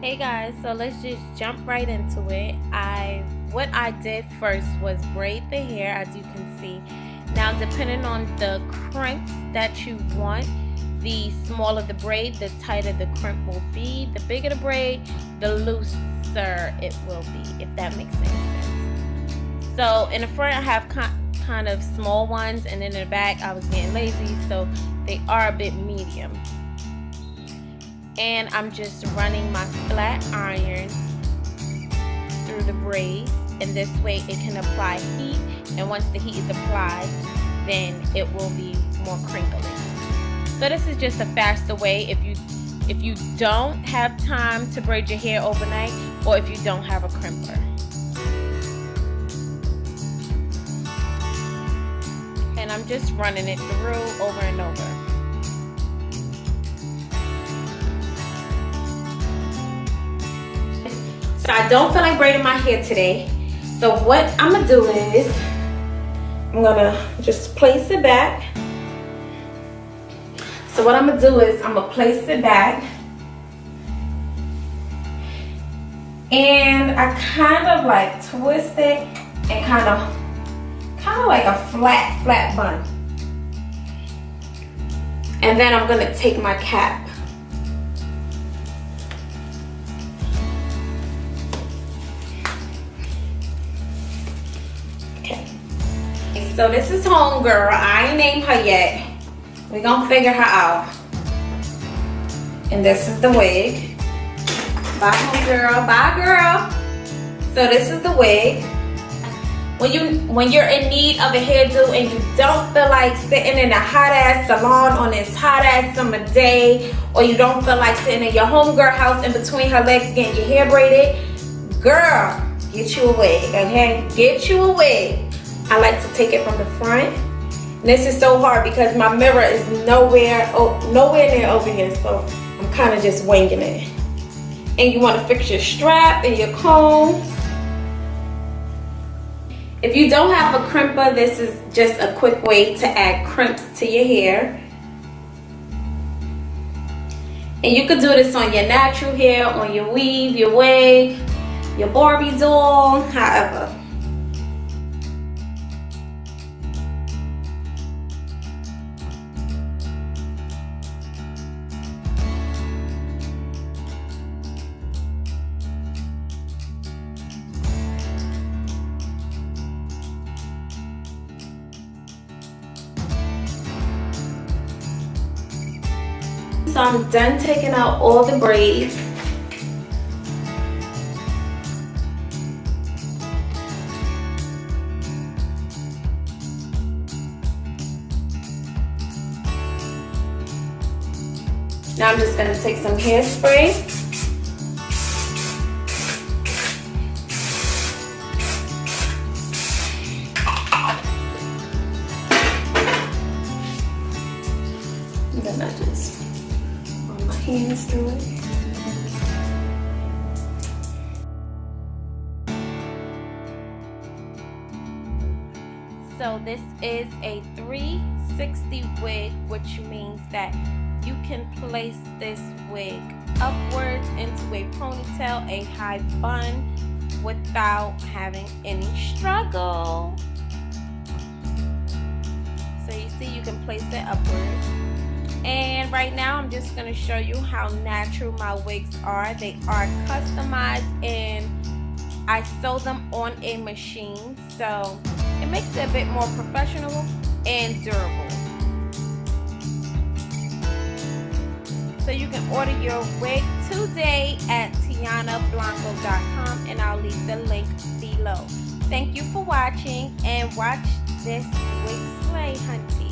Hey guys, so let's just jump right into it. What I did first was braid the hair, as you can see. Now, depending on the crimps that you want, the smaller the braid, the tighter the crimp will be. The bigger the braid, the looser it will be, if that makes any sense. So in the front I have kind of small ones, and then in the back I was getting lazy, so they are a bit medium. And I'm just running my flat iron through the braids, and this way it can apply heat, and once the heat is applied, then it will be more crinkly. So this is just a faster way if you don't have time to braid your hair overnight, or if you don't have a crimper. And I'm just running it through over and over. So I don't feel like braiding my hair today. So what I'm gonna do is I'm gonna just place it back. So what I'm gonna do is I'm gonna place it back, and I kind of like twist it and kind of like a flat bun. And then I'm gonna take my cap. So this is homegirl. I ain't named her yet. We're gonna figure her out. And this is the wig. Bye homegirl. Bye girl. So this is the wig. When you're in need of a hairdo and you don't feel like sitting in a hot ass salon on this hot ass summer day, or you don't feel like sitting in your homegirl house in between her legs getting your hair braided, girl, get you a wig, okay? Get you a wig. I like to take it from the front. And this is so hard because my mirror is nowhere near over here, so I'm kind of just winging it. And you want to fix your strap and your comb. If you don't have a crimper, this is just a quick way to add crimps to your hair. And you could do this on your natural hair, on your weave, your wig, your Barbie doll, however. So I'm done taking out all the braids. Now I'm just going to take some hairspray. And then I just run my hands through it. So this is a 360 wig, which means that you can place this wig upwards into a ponytail, a high bun, without having any struggle. So you see, you can place it upwards. And right now I'm just going to show you how natural my wigs are. They are customized, and I sew them on a machine, so it makes it a bit more professional and durable. So you can order your wig today at TiannaBlancoo.com, and I'll leave the link below. Thank you for watching, and watch this wig slay, hunty.